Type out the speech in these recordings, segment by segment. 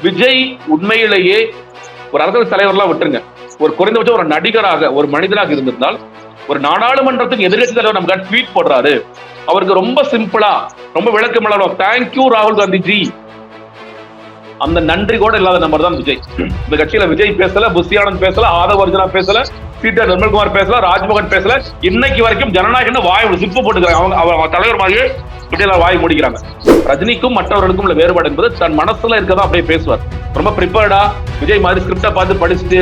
விஜய் உண்மையிலேயே ஒரு அரசியல் தலைவர்லாம் விட்டுருங்க, ஒரு குறைந்தபட்சம் ஒரு நடிகராக ஒரு மனிதனாக இருந்திருந்தால், ஒரு நாடாளுமன்றத்துக்கு எதிர்கட்சி தலைவர் நமக்கு ட்வீட் போடுறாரு, அவருக்கு ரொம்ப சிம்பிளா ரொம்ப விளக்கமளவு தேங்க்யூ ராகுல் காந்தி ஜி, அந்த நன்றி கூட இல்லாத நம்பர் தான் விஜய். இந்த கட்சியில விஜய் பேசல, புஷி ஆனந்த் பேசல, ஆதவ் அர்ஜுனா பேசல, சீட்டா நிர்மல்குமார் பேசல, ராஜ்மோகன் பேசல. இன்னைக்கு வரைக்கும் ஜனநாயகம் வாய் சிப்பு போட்டுக்கிறாங்க. அவங்க தலைவர் மாதிரியே வாய் முடிக்கிறாங்க. ரஜினிக்கும் மற்றவர்களுக்கும் உள்ள வேறுபாடு என்பது தன் மனசுல இருக்கதான் அப்படியே பேசுவார். ரொம்ப ப்ரிப்பேர்டா விஜய் மாதிரி ஸ்கிரிப்டை பார்த்து படிச்சுட்டு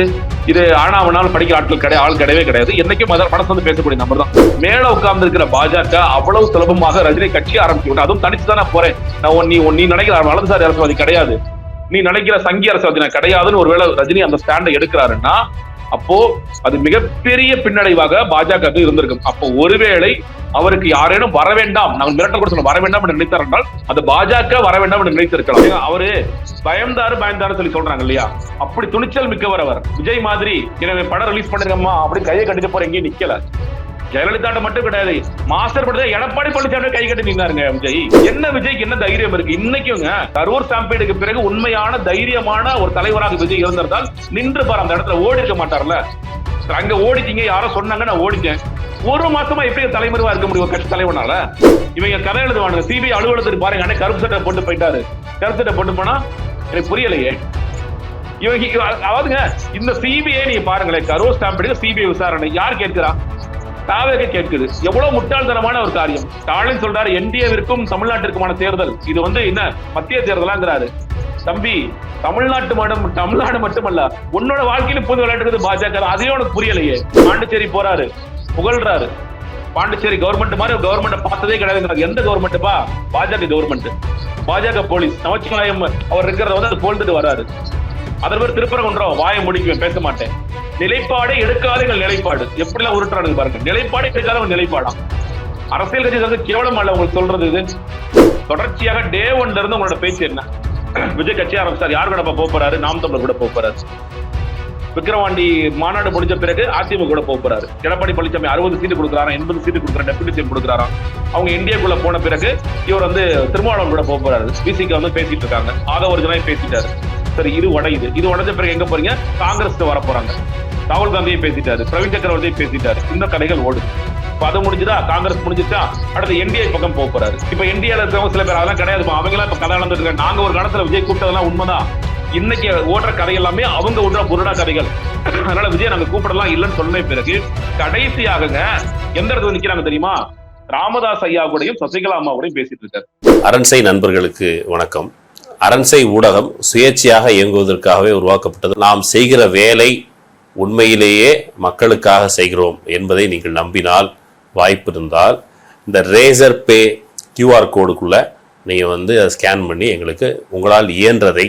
இது ஆனாவனால் படிக்கிற ஆள் கிடையவே கிடையாது. என்னைக்கும் மனசு வந்து பேசக்கூடிய நம்பர் தான். மேல உட்கார்ந்து இருக்கிற பாஜக அவ்வளவு சுலபமாக ரஜினி கட்சி ஆரம்பிச்சு விட்டு, அதுவும் தனிச்சு தானே போறேன் நான், நீ நினைக்கிற வலதுசாரி அரசியல்வாதி கிடையாது, நீ நினைக்கிற சங்கி அரசியல்வாதி நான் கிடையாதுன்னு ஒருவேளை ரஜினி அந்த ஸ்டாண்டை எடுக்கிறாருன்னா, அப்போ அது மிகப்பெரிய பின்னடைவாக பாஜக இருந்திருக்கும். அப்போ ஒருவேளை அவருக்கு யாரேனும் வர வேண்டாம், நாங்கள் மிரட்டல் கூட சொல்ல வர வேண்டாம் என்று நினைத்தார் என்றால் அது பாஜக வர வேண்டாம் என்று நினைத்திருக்கலாம். அவரு பயந்தாரு சொல்லி சொல்றாங்க இல்லையா, அப்படி துணிச்சல் மிக்கவர் அவர். விஜய் மாதிரி எனவே படம் ரிலீஸ் பண்ணிருக்கம்மா அப்படி கையை கட்டிட்டு போற எங்கேயும் நிக்கல. ஜெயலலிதா மட்டும் கிடையாது, மாஸ்டர் படத்தை எடப்பாடி பழனிசாமி கை கட்டி நின்னாருங்க விஜய். என்ன விஜய்க்கு என்ன தைரியம் இருக்கு இன்னைக்குங்க? கரூர் ஸ்டாம்பீடுக்கு பிறகு உண்மையான தைரியமான ஒரு தலைவராக விஜய் இருந்திருந்தால் நின்று பாரு, அந்த இடத்துல ஓடி இருக்க மாட்டார்ல. அங்க ஓடிட்டீங்க, யாரோ சொன்னாங்க நான் ஓடிட்டேன். ஒரு மாசமா எப்படி தலைமறைவா இருக்க முடியும் கட்சி தலைவனால? இவங்க கதை எழுதுவாங்க, சிபிஐ அலுவலகத்துக்கு பாருங்க, அன்னைக்கு கருப்பு சட்டை போட்டு போயிட்டாரு. கருப்பு சட்டை போட்டு போனா எனக்கு புரியலையே. இவங்க அதாவதுங்க, இந்த சிபிஐ நீங்க பாருங்களேன், கரூர் ஸ்டாம்பீடுக்கு சிபிஐ விசாரணை யார் கேட்கிறா? தாவேக கேட்குது. எவ்வளவு முட்டாள்தனமான ஒரு காரியம். ஸ்டாலின் சொல்றாரு என்டிஏவிற்கும் தமிழ்நாட்டிற்குமான தேர்தல் இது என்ன மத்திய தேர்தலாங்கிறாரு. தம்பி, தமிழ்நாடு மட்டுமல்ல, உன்னோட வாழ்க்கையில புது விளையாட்டுறது பாஜக. அதையும் உனக்கு புரியலையே. பாண்டிச்சேரி போறாரு, புகழ்றாரு. பாண்டிச்சேரி கவர்மெண்ட் மாதிரி கவர்மெண்ட் பார்த்ததே கிடையாது. எந்த கவர்மெண்ட்பா? பாஜக கவர்மெண்ட், பாஜக போலீஸ், நமச்சிவாயம் அவர் இருக்கிறத அது போல்ந்துட்டு வராரு. அதன் பேர் திருப்பரங்குன்றம், வாயை முடிக்குவேன், பேச மாட்டேன். நிலைப்பாடே எடுக்காத நிலைப்பாடு எப்படிலாம் உருட்டுறாங்க பாருங்க. நிலைப்பாடு எடுக்காத நிலைப்பாடா? அரசியல் கட்சி வந்து கேவலம் அல்ல உங்களுக்கு சொல்றது. இது தொடர்ச்சியாக டே ஒன்ல இருந்து உங்களோட பேச்சு என்ன? விஜய் கட்சி ஆரம்பிச்சார், யார் கூட போறாரு? நாம் தமிழர் கூட போறாரு. விக்கிரவாண்டி மாநாடு முடிஞ்ச பிறகு அதிமுக கூட போறாரு. எடப்பாடி பழனிசாமி 60 சீட்டு கொடுக்குறாராம், 80 சீட்டு கொடுக்குறாரு, டெபுட்டி சிஎம் கொடுக்குறாராம். அவங்க இந்தியாக்குள்ள போன பிறகு இவர் திருமாவளவன் கூட போறாரு. பிசிக்கு பேசிட்டு இருக்காங்க. ஆதவ அர்ஜுனா பேசிட்டாரு. சரி, இது உடைஞ்ச பிறகு எங்க போறீங்க? காங்கிரஸ் வர போறாங்க. ராகுல் காந்தியை பேசிட்டாரு, பிரவீன் சக்கரவர்த்தியை பேசிட்டாரு. இந்த கதைகள் ஓடுது. அது முடிஞ்சுதா? காங்கிரஸ் முடிஞ்சுச்சா? அடுத்து என்டிஏ பக்கம் போறாரு. இப்ப என்டிஏல இருக்கிறவங்க சில பேர் அதெல்லாம் கிடையாது, அவங்க எல்லாம் இப்ப கதை நடந்துட்டு இருக்காங்க. நாங்க ஒரு காலத்துல விஜய் கூப்பிட்டதெல்லாம் உண்மைதான். இன்னைக்கு ஓடுற கதை எல்லாமே அவங்க ஓடுற புருடா கதைகள். அதனால விஜய் நாங்க கூப்பிடலாம் இல்லைன்னு சொன்ன பிறகு கடைசியாக எந்த இடத்துல நிக்கிறாங்க தெரியுமா? ராமதாஸ் ஐயா கூடயும் சசிகலா அம்மா கூடயும் பேசிட்டு இருக்காரு. அரண்சை நண்பர்களுக்கு வணக்கம். அரண்சை ஊடகம் சுயேட்சையாக இயங்குவதற்காகவே உருவாக்கப்பட்டது. நாம் செய்கிற வேலை உண்மையிலேயே மக்களுக்காக செய்கிறோம் என்பதை நீங்கள் நம்பினால், வாய்ப்பு இருந்தால் இந்த ரேசர் பே QR கோடுக்குள்ள நீங்க அதை ஸ்கேன் பண்ணி எங்களுக்கு உங்களால் இயன்றதை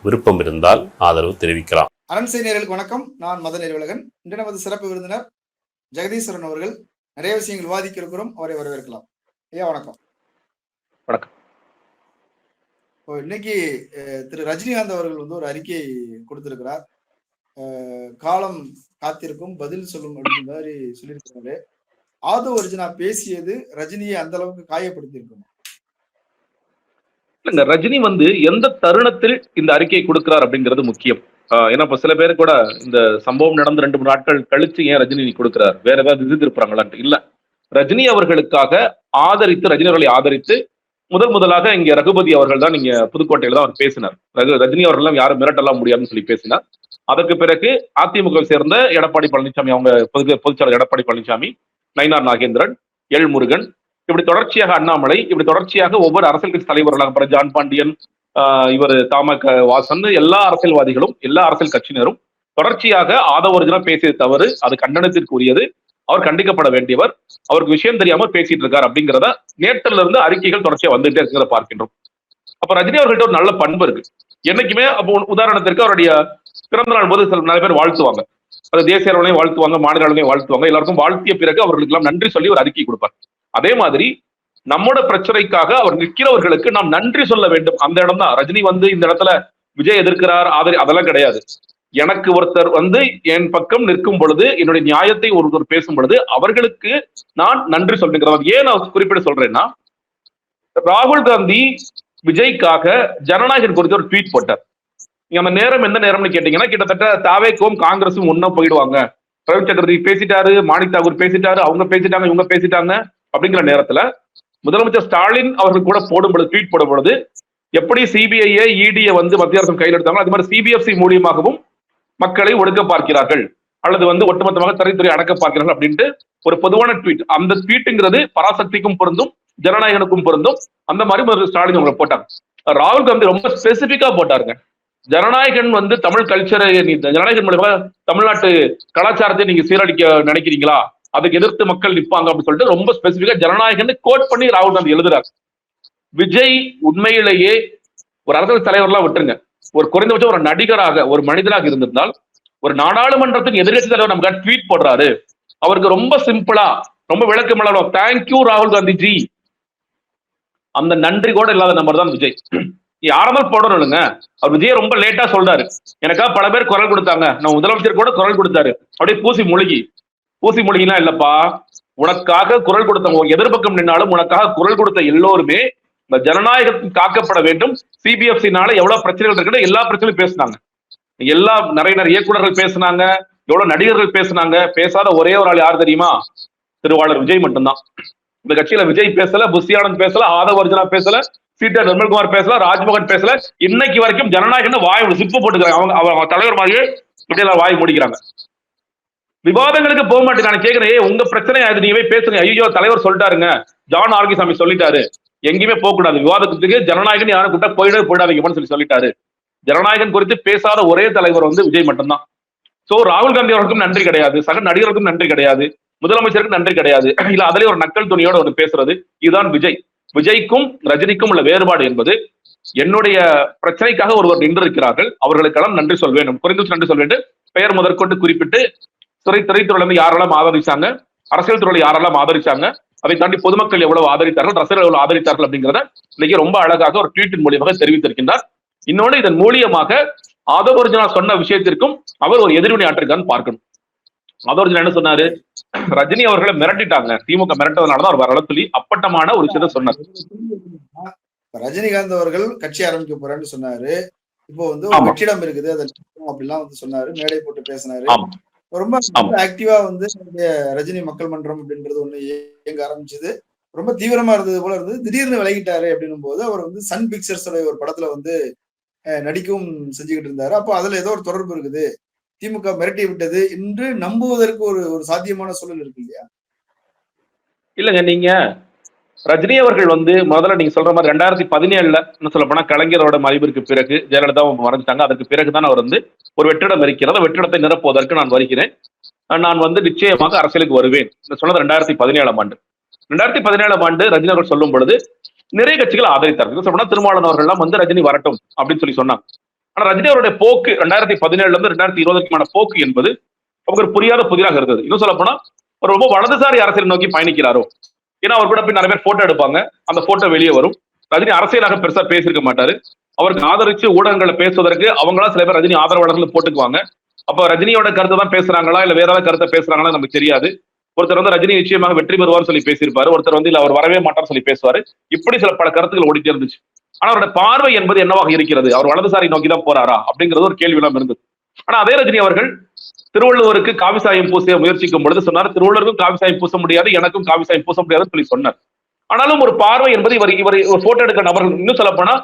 விருப்பம் இருந்தால் ஆதரவு தெரிவிக்கலாம். அரண்சை நேயர்களுக்கு வணக்கம். நான் மத நிறுவலகன். இன்று நமது சிறப்பு விருந்தினர் ஜெகதீஸ்வரன் அவர்கள். நிறைய விஷயங்கள் விவாதிக்க இருக்கிறோம், அவரை வரவேற்கலாம். ஐயா வணக்கம். வணக்கம். இன்னைக்கு திரு ரஜினிகாந்த் அவர்கள் ஒரு அறிக்கை கொடுத்திருக்கிறார். காலம் காத்திருக்கும், பதில் சொல்லும் அப்படின்ற மாதிரி சொல்லியிருக்கிறாரு. ஆதவ் அர்ஜுனா பேசியது ரஜினியை அந்த அளவுக்கு காயப்படுத்தியிருக்கணும். இல்லங்க, ரஜினி எந்த தருணத்தில் இந்த அறிக்கையை கொடுக்கிறார் அப்படிங்கிறது முக்கியம். ஏன்னா இப்ப சில பேர் கூட இந்த சம்பவம் நடந்து 2-3 நாட்கள் கழிச்சு ஏன் ரஜினி கொடுக்கிறார், வேற ஏதாவது இது திருப்புறாங்களான்ட்டு இல்ல. ரஜினி அவர்களுக்காக ரஜினி அவர்களை ஆதரித்து முதலாக இங்க ரகுபதி அவர்கள் தான் இங்க புதுக்கோட்டையில தான் அவர் பேசினார். ரஜினி அவர்கள் எல்லாம் யாரும் மிரட்டலாம் முடியாதுன்னு சொல்லி பேசினார். அதற்கு பிறகு அதிமுக சேர்ந்த எடப்பாடி பழனிசாமி, அவங்க பொதுச்செயலாளர் எடப்பாடி பழனிசாமி, நயினார் நாகேந்திரன், எல் முருகன், இப்படி தொடர்ச்சியாக அண்ணாமலை, இப்படி தொடர்ச்சியாக ஒவ்வொரு அரசியல் கட்சி தலைவர்களாக ஜான் பாண்டியன், இவர் தமாக வாசன், எல்லா அரசியல்வாதிகளும் எல்லா அரசியல் கட்சியினரும் தொடர்ச்சியாக ஆதவ அர்ஜுனா பேசிய தவறு, அது கண்டனத்திற்குரியது, அவர் கண்டிக்கப்பட வேண்டியவர், அவருக்கு விஷயம் தெரியாமல் பேசிட்டு இருக்காரு அப்படிங்கிறத நேற்றில இருந்து அறிக்கைகள் தொடர்ச்சியா வந்துட்டே இருக்கிறத பார்க்கின்றோம். அப்ப ரஜினி அவர்கள்ட்ட ஒரு நல்ல பண்பு இருக்கு. என்னைக்குமே அப்போ உதாரணத்திற்கு அவருடைய பிறந்த நாள் போது நிறைய பேர் வாழ்த்துவாங்க. அது தேசிய அளவிலையும் வாழ்த்துவாங்க, மாநில அளவிலையும் வாழ்த்துவாங்க. எல்லாருக்கும் வாழ்த்திய பிறகு அவர்களுக்கு எல்லாம் நன்றி சொல்லி ஒரு அறிக்கை கொடுப்பார். அதே மாதிரி நம்மோட பிரச்சனைக்காக அவர் நிற்கிறவர்களுக்கு நாம் நன்றி சொல்ல வேண்டும். அந்த இடம் தான் ரஜினி இந்த இடத்துல விஜய் எதிர்க்கிறார் அதெல்லாம் கிடையாது. எனக்கு ஒருத்தர் என் பக்கம் நிற்கும் பொழுது, என்னுடைய நியாயத்தை ஒருத்தர் பேசும் பொழுது அவர்களுக்கு நான் நன்றி சொல்லுங்கிறேன். ஏன் நான் குறிப்பிட சொல்றேன்னா, ராகுல் காந்தி விஜய்க்காக ஜனநாயகம் குறித்து ஒரு ட்வீட் போட்டார். நீங்க அந்த நேரம் எந்த நேரம்னு கேட்டீங்கன்னா கிட்டத்தட்ட தாவேக்கும் காங்கிரஸும் ஒன்னா போயிடுவாங்க. பிரவீன் சக்கரவர்த்தி பேசிட்டாரு, மாணிக் தாகூர் பேசிட்டாரு, அவங்க பேசிட்டாங்க, இவங்க பேசிட்டாங்க அப்படிங்கிற நேரத்துல முதலமைச்சர் ஸ்டாலின் அவர்கள் கூட போடும்பொழுது ட்வீட் போடும் பொழுது எப்படி சிபிஐ இடியை வந்து மத்திய அரசு கையில் எடுத்தாங்களோ அது மாதிரி சிபிஎஃப்சி மூலியமாகவும் மக்களை ஒடுக்க பார்க்கிறார்கள் அல்லது வந்து ஒட்டுமொத்தமாக தரைத்துறை அடக்க பார்க்கிறார்கள் அப்படின்ட்டு ஒரு பொதுவான ட்வீட். அந்த ட்வீட்டுங்கிறது பராசக்திக்கும் பொருந்தும், ஜனநாயகனுக்கும் பொருந்தும். அந்த மாதிரி ஒரு ஸ்டாலின் அவங்க போட்டாங்க. ராகுல் காந்தி ரொம்ப ஸ்பெசிபிக்கா போட்டாருங்க. ஜனநாயகன் வந்து தமிழ் கல்ச்சரை, ஜனநாயகன் மூலமா தமிழ்நாட்டு கலாச்சாரத்தை நீங்க சீரழிக்க நினைக்கிறீங்களா, அதுக்கு எதிர்த்து மக்கள் நிற்பாங்க அப்படின்னு சொல்லிட்டு ரொம்ப ஸ்பெசிபிக்கா ஜனநாயகன் கோட் பண்ணி ராகுல் காந்தி எழுதுறாரு. விஜய் உண்மையிலேயே ஒரு அரசியல் தலைவர்லாம் விட்டுருங்க, ஒரு குறைந்தபட்சம் ஒரு நடிகராக ஒரு மனிதராக இருந்திருந்தால் ஒரு நாடாளுமன்றத்தின் எதிர்கட்சி தலைவர் நமக்கு ட்வீட் போடுறாரு. அவருக்கு ரொம்ப சிம்பிளா ரொம்ப விளக்கமில்லாம தேங்க்யூ ராகுல் காந்தி ஜி, அந்த நன்றி கூட இல்லாத நம்பர் தான் விஜய். யாராவது போடணும் இல்லைங்க. அவர் விஜய் ரொம்ப லேட்டா சொல்றாரு. எனக்கா பல பேர் குரல் கொடுத்தாங்க, நான் முதலமைச்சர் கூட குரல் கொடுத்தாரு, அப்படியே பூசி மொழிகிலாம் இல்லப்பா. உனக்காக குரல் கொடுத்தவங்க எதிர்பக்கம் நின்னாலும் உனக்காக குரல் கொடுத்த எல்லோருமே இந்த ஜனநாயகத்தின் காக்கப்பட வேண்டும், சிபிஎஃப்சினால எவ்வளவு பிரச்சனைகள் இருக்கு எல்லா பிரச்சனையும் பேசினாங்க. எல்லா நிறைய இயக்குநர்கள் பேசினாங்க, எவ்வளவு நடிகர்கள் பேசினாங்க. பேசாத ஒரே ஒரு ஆள் யார் தெரியுமா? திருவாளர் விஜய் மட்டும்தான். இந்த கட்சியில விஜய் பேசல, புஷி ஆனந்த் பேசல, ஆதவ் அர்ஜுனா பேசல, சீட்டா நிர்மல்குமார் பேசல, ராஜ்மோகன் பேசல. இன்னைக்கு வரைக்கும் ஜனநாயகம் வாய் சிப்பு போட்டுக்கிறாங்க. அவங்க தலைவர் மாதிரியே இப்படி எல்லாம் வாய் முடிக்கிறாங்க. விவாதங்களுக்கு போக மாட்டேன். நான் கேட்கிறேன், உங்க பிரச்சனை அது நீங்க பேசுங்க. ஐயோ தலைவர் சொல்லிட்டாருங்க, ஜான் ஆர்கிசாமி சொல்லிட்டாரு, எங்கேயுமே போக கூடாது விவாதத்துக்கு, ஜனநாயகன் யாரும் கூட்ட போயிடாதீங்கன்னு சொல்லிட்டாரு. ஜனநாயகன் குறித்து பேசாத ஒரே தலைவர் வந்து விஜய் மட்டும்தான். சோ ராகுல் காந்தி அவர்களுக்கும் நன்றி கிடையாது, சக நடிகர்களுக்கும் நன்றி கிடையாது, முதலமைச்சருக்கும் நன்றி கிடையாது. இல்ல அதுலயே ஒரு நக்கல் துணியோட ஒன்று பேசுறது. இதுதான் விஜய். விஜய்க்கும் ரஜினிக்கும் உள்ள வேறுபாடு என்பது, என்னுடைய பிரச்சனைக்காக ஒருவர் நின்று இருக்கிறார்கள், அவர்களுக்கெல்லாம் நன்றி சொல்ல வேண்டும், குறைந்தபட்சம் நன்றி சொல்ல வேண்டும். பெயர் முதற்கொண்டு குறிப்பிட்டு திரைத்துறையில இருந்து யாரெல்லாம் ஆதரிச்சாங்க, அரசியல் துறையில யாரெல்லாம் ஆதரிச்சாங்க, அதை தாண்டி பொதுமக்கள் எவ்வளவு ஆதரித்தார்கள், ரசிகர்கள் எவ்வளவு ஆதரித்தார்கள் அப்படிங்கிறத இன்னைக்கு ரொம்ப அழகாக ஒரு ட்வீட்டின் மூலியமாக தெரிவித்திருக்கின்றார். இன்னொன்று, இதன் மூலியமாக ஆதவ் அர்ஜுனா சொன்ன விஷயத்திற்கும் அவர் ஒரு எதிர்வினை ஆற்றிருக்கான்னு பார்க்கணும். ஆதவ் அர்ஜுனா என்ன சொன்னாரு? ரஜினி அவர்களை மிரட்டிட்டாங்க, திமுக மிரட்டதுனாலதான் அவர் வரல சொல்லி அப்பட்டமான ஒரு விஷயத்த சொன்னார். ரஜினிகாந்த் அவர்கள் கட்சி ஆரம்பிக்க போறேன்னு சொன்னாரு. இப்போ வந்து ஒரு வெற்றிடம் இருக்குது அப்படிலாம் வந்து சொன்னாரு, மேடை போட்டு பேசினாரு. ரொம்ப ஆக்டிவா வந்து ரஜினி மக்கள் மன்றம் அப்படின்றது ஒண்ணு இயங்க ஆரம்பிச்சது, ரொம்ப தீவிரமா இருந்தது போல இருந்தது. திடீர்னு விலகிட்டாரு அப்படின்னும் போது அவர் வந்து சன் பிக்சர்ஸோட ஒரு படத்துல வந்து நடிக்கவும் செஞ்சுக்கிட்டு இருந்தாரு. அப்போ அதுல ஏதோ ஒரு தொடர்பு இருக்குது, திமுக மிரட்டி விட்டது என்று நம்புவதற்கு ஒரு சாத்தியமான சூழல் இருக்கு இல்லையா? இல்லங்க, நீங்க ரஜினி அவர்கள் வந்து முதல்ல நீங்க சொல்ற மாதிரி 2017 என்ன சொல்ல போனா கலைஞரோட மறைவிற்கு பிறகு, ஜெயலலிதா மறைஞ்சிட்டாங்க, அதற்கு பிறகுதான் அவர் வந்து ஒரு வெற்றிடம் இருக்கிறது, வெற்றிடத்தை நிரப்புவதற்கு நான் வருகிறேன், நான் வந்து நிச்சயமாக அரசியலுக்கு வருவேன் சொன்னது 2017 ஆண்டு. 2017 ஆண்டு ரஜினி அவர்கள் சொல்லும் பொழுது நிறைய கட்சிகள் ஆதரித்தார்கள். சொன்னா திருமாவளவன் அவர்கள் எல்லாம் வந்து ரஜினி வரட்டும் அப்படின்னு சொல்லி சொன்னாங்க. ஆனா ரஜினி அவருடைய போக்கு 2017 இருந்து 2020க்கான போக்கு என்பது அவருக்கு புரியாத புதிராக இருந்தது. இன்னும் சொல்ல போனா ஒரு ரொம்ப வலதுசாரி அரசியல் நோக்கி பயணிக்கிறாரோ. ஏன்னா அவர் கூட போய் நிறைய பேர் போட்டோ எடுப்பாங்க, அந்த போட்டோ வெளியே வரும். ரஜினி அரசியலாக பெருசா பேசியிருக்க மாட்டாரு. அவருக்கு ஆதரிச்சு ஊடகங்களை பேசுவதற்கு அவங்களா சில பேர் ரஜினி ஆதரவாளர்கள் போட்டுக்குவாங்க. அப்ப ரஜினியோட கருத்தை தான் பேசுறாங்களா இல்ல வேற ஏதாவது கருத்தை பேசுறாங்களா நமக்கு தெரியாது. ஒருத்தர் வந்து ரஜினி நிச்சயமாக வெற்றி பெறுவார் சொல்லி பேசியிருப்பாரு, ஒருத்தர் வந்து இல்ல அவர் வரவே மாட்டார் சொல்லி பேசுவாரு. இப்படி சில பல கருத்துக்கள் ஓடிட்டே இருந்துச்சு. ஆனா அவருடைய பார்வை என்பது என்னவாக இருக்கிறது? அவர் வலதுசாரி நோக்கி தான் போறாரா அப்படிங்கிறது ஒரு கேள்வி எல்லாம் இருந்தது. ஆனா அதே ரஜினி அவர்கள் திருவள்ளுவருக்கு காவிசாயம் பூச முயற்சிக்கும் பொழுது சொன்னார், திருவள்ளுவருக்கும் காவிசாயம் பூச முடியாது, எனக்கும் காவிசாயம் பூச முடியாதுன்னு சொல்லி சொன்னார். ஆனாலும் ஒரு பார்வை என்பது இவர் ஒரு போட்டோ எடுக்க நபர்கள், இன்னும் சொல்ல போனா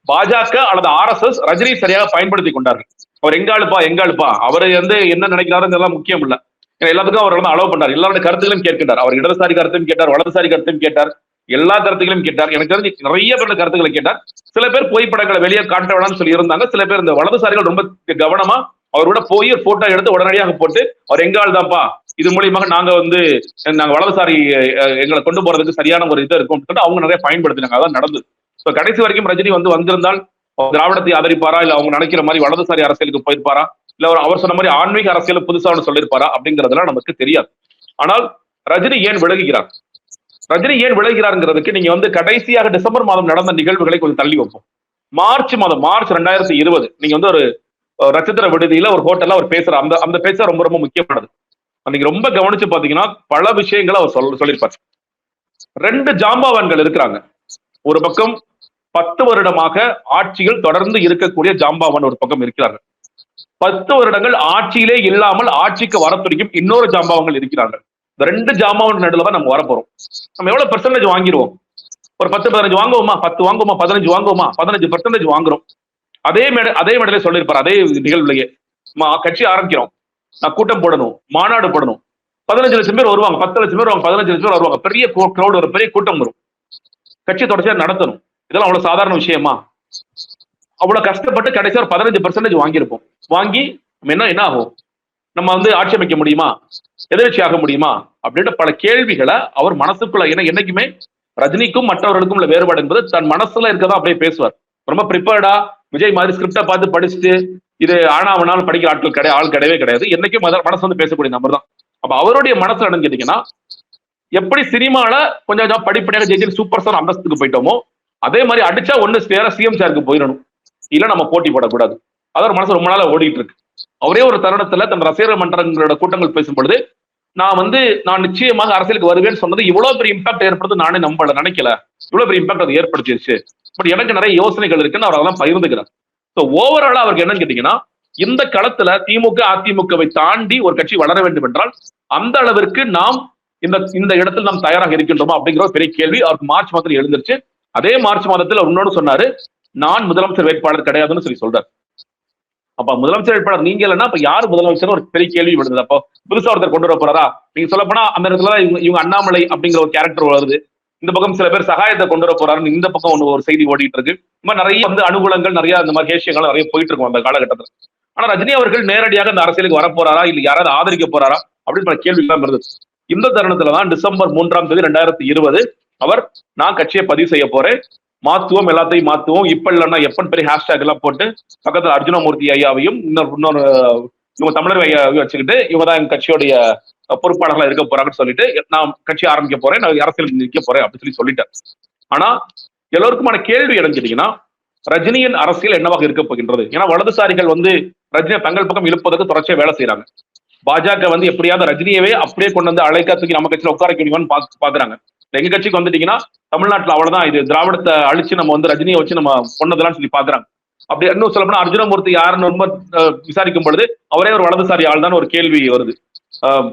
பாஜக அல்லது RSS ரஜினி சரியாக பயன்படுத்தி கொண்டார்கள். அவர் எங்காளுப்பா அவர் வந்து என்ன நினைக்கிறாரு முக்கியம் இல்ல, எல்லாத்துக்கும் அவர் வந்து அலோவ் பண்ணார், எல்லாருடைய கருத்துக்களையும் கேட்கின்றார். அவர் இடதுசாரி கருத்தையும் கேட்டார், வலதுசாரி கருத்தையும் கேட்டார், எல்லா கருத்துக்களையும் கேட்டார். எனக்கு தெரிஞ்சு நிறைய பேர் கருத்துக்களை கேட்டார். சில பேர் புகைப்படங்களை வெளியே காட்ட வேணாம்னு சொல்லி இருந்தாங்க. சில பேர் இந்த வலதுசாரிகள் ரொம்ப கவனமா அவரோட போய் போட்டோ எடுத்து உடனடியாக போட்டு அவர் எங்காள் தான்ப்பா, இது மூலியமாக நாங்க வந்து நாங்க வலதுசாரி எங்களை கொண்டு போறதுக்கு சரியான ஒரு இது இருக்கும் அவங்க நிறைய பயன்படுத்தினாங்க. அதான் நடந்தது. கடைசி வரைக்கும் ரஜினி வந்து வந்திருந்தால் திராவிடத்தை ஆதரிப்பாரா, இல்ல அவங்க நினைக்கிற மாதிரி வலதுசாரி அரசியலுக்கு போயிருப்பாரா, இல்ல அவர் சொன்ன மாதிரி ஆன்மீக அரசியல் புதுசா ஒன்று சொல்லியிருப்பாரா அப்படிங்கிறதுலாம் நமக்கு தெரியாது. ஆனால் ரஜினி ஏன் விலகுகிறார்? ரஜினி ஏன் விலகுகிறாருங்கிறதுக்கு நீங்க வந்து கடைசியாக டிசம்பர் மாதம் நடந்த நிகழ்வுகளை கொஞ்சம் தள்ளி வைப்போம். மார்ச் 2020 நீங்க வந்து ஒரு நட்சத்திர விடுதியில ஒரு ஹோட்டல்ல அவர் பேசுற அந்த பேச்ச ரொம்ப ரொம்ப முக்கியமானது. நீங்க ரொம்ப கவனிச்சு பாத்தீங்கன்னா பல விஷயங்களை அவர் சொல்லியிருப்பார். 2 ஜாம்பவான்கள் இருக்கிறாங்க. ஒரு பக்கம் 10 வருடமாக ஆட்சியில் தொடர்ந்து இருக்கக்கூடிய ஜாம்பவான் ஒரு பக்கம் இருக்கிறார்கள். 10 வருடங்கள் ஆட்சியிலே இல்லாமல் ஆட்சிக்கு வர துடிக்கும் இன்னொரு ஜாம்பவான்கள் இருக்கிறார்கள். இந்த 2 ஜாம்பவான் நடுவில் தான் நம்ம வரப்போறோம். நம்ம எவ்வளவு பெர்சன்டேஜ் வாங்கிடுவோம்? ஒரு 10-15 வாங்குவோமா, 10 வாங்குவோமா, 15 வாங்குவோமா, 15% வாங்குறோம். அதே மேடையில சொல்லியிருப்பார், அதே நிகழ்வுலயே கட்சி ஆரம்பிக்கிறோம், நான் கூட்டம் போடணும், மாநாடு போடணும், 15 லட்சம் பேர் வருவாங்க, 10 லட்சம் பேர் வருவாங்க, 15 லட்சம் பேர் வருவாங்க, பெரிய கிரௌட் வரும், பெரிய கூட்டம் வரும், கட்சி தொடர்ச்சியா நடத்தணும். இதெல்லாம் அவ்வளவு சாதாரண விஷயமா? அவ்வளவு கஷ்டப்பட்டு கடைசியா ஒரு 15% வாங்கியிருப்போம். வாங்கி என்ன ஆகும்? நம்ம வந்து ஆட்சி அமைக்க முடியுமா, எதிர்ச்சி ஆக முடியுமா அப்படின்ற பல கேள்விகளை அவர் மனசுக்குள்ள, ஏன்னா என்னைக்குமே ரஜினிக்கும் மற்றவர்களுக்கும் உள்ள வேறுபாடு என்பது தன் மனசுல இருக்கதான் அப்படியே பேசுவார். ரொம்ப ப்ரிப்பேர்டா விஜய் மாதிரி ஸ்கிரிப்டை பார்த்து படிச்சுட்டு இது ஆனாவனாலும் படிக்கிற ஆள் கிடையவே கிடையாது. என்னைக்கும் மனசு வந்து பேசக்கூடிய நபர் தான். அப்ப அவருடைய மனசுல என்னன்னு கேட்டீங்கன்னா, எப்படி சினிமால கொஞ்சம் படிப்படியாக ஜெயிச்சு சூப்பர் ஸ்டார் அந்தஸ்துக்கு போயிட்டோமோ அதே மாதிரி அடிச்சா ஒண்ணு சிஎம் சாருக்கு போயிடணும், இல்ல நம்ம போட்டி போடக்கூடாது. அதான் மனசு ரொம்ப நாளா ஓடிட்டு இருக்கு. அவரே ஒரு தருணத்துல தன் ரசிகர் மன்றங்களோட கூட்டங்கள் பேசும் பொழுது, நான் நிச்சயமாக அரசியலுக்கு வருவேன்னு சொன்னது இவ்வளவு பெரிய இம்பாக்ட் ஏற்படுத்து நானே நினைக்கல, இவ்வளவு பெரிய இம்பாக்ட் அது ஏற்படுத்திருச்சு, பட் எனக்கு நிறைய யோசனைகள் இருக்குன்னு அவர் அதெல்லாம் பகிர்ந்துக்கிறார். ஸோ ஓவராலா அவருக்கு என்னன்னு கேட்டீங்கன்னா, இந்த களத்துல திமுக அதிமுகவை தாண்டி ஒரு கட்சி வளர வேண்டும் என்றால் அந்த அளவிற்கு நாம் இந்த இடத்தில் நாம் தயாராக இருக்கின்றோமா அப்படிங்கிற ஒரு பெரிய கேள்வி அவருக்கு மார்ச் மாதத்தில் எழுந்துருச்சு. அதே மார்ச் மாதத்தில் இன்னொன்னு சொன்னாரு, நான் முதலமைச்சர் வேட்பாளர் கிடையாதுன்னு சொல்றாரு. அப்ப முதலமைச்சர் வேட்பாளர் நீங்க இல்லைன்னா அப்ப யாரு முதலமைச்சர் ஒரு பெரிய கேள்வி விடுது. அப்போ புதுசா ஒருத்தர் கொண்டு வர போறாரா? நீங்க சொல்ல போனா அந்த இடத்துல இவங்க அண்ணாமலை அப்படிங்கிற ஒரு கேரக்டர் வருது, இந்த பக்கம் சில பேர் சகாயத்தை கொண்டு வர போறாருன்னு இந்த பக்கம் ஒரு செய்தி ஓடிட்டு இருக்கு. இந்த மாதிரி நிறைய வந்து அனுகூலங்கள், நிறைய அந்த மாதிரி கேஷியங்கள் நிறைய போயிட்டு இருக்கும் அந்த காலகட்டத்தில். ஆனா ரஜினி அவர்கள் நேரடியாக இந்த அரசியலுக்கு வரப்போறாரா, இல்ல யாராவது ஆதரிக்க போறாரா அப்படின்னு பல கேள்வி எல்லாம் இருந்தது. இந்த தருணத்துலதான் டிசம்பர் 3ஆம் தேதி 2020 அவர் நான் கட்சியை பதிவு செய்ய போறேன், மாத்துவோம், எல்லாத்தையும் மாத்துவோம், இப்ப இல்லைன்னா எப்பன்னு பெரிய ஹேஷ்டாக் எல்லாம் போட்டு பக்கத்துல அர்ஜுனமூர்த்தி ஐயாவையும் இன்னொரு இவங்க தமிழர் ஐயாவையும் வச்சுக்கிட்டு இவங்க தான் எங்க கட்சியோடைய பொறுப்பாளர்களா இருக்க போறாங்கன்னு சொல்லிட்டு நான் கட்சி ஆரம்பிக்க போறேன், நான் அரசியல் நிற்க போறேன் அப்படின்னு சொல்லிட்டேன். ஆனா எல்லோருக்குமான கேள்வி இணைஞ்சிட்டீங்கன்னா, ரஜினியின் அரசியல் என்னவாக இருக்க போகின்றது? ஏன்னா வலதுசாரிகள் வந்து ரஜினியை தங்கள் பக்கம் இழுப்பதற்கு தொடர்ச்சியா வேலை செய்யறாங்க. பாஜக வந்து எப்படியாவது ரஜினியவே அப்படியே கொண்டு வந்து அழைக்க தூக்கி நம்ம கட்சியில உட்கார முடியுமான்னு பாக்குறாங்க. எங்க கட்சிக்கு வந்துட்டீங்கன்னா தமிழ்நாட்டுல அவ்வளவுதான், இது திராவிடத்தை அழிச்சு நம்ம வந்து ரஜினியை வச்சு நம்ம கொண்டதெல்லாம் சொல்லி பாக்குறாங்க. அப்படி இன்னும் சொல்ல போனா அர்ஜுனமூர்த்தி யாருன்னு ரொம்ப விசாரிக்கும் பொழுது அவரே ஒரு வலதுசாரி ஆள் தான் ஒரு கேள்வி வருது.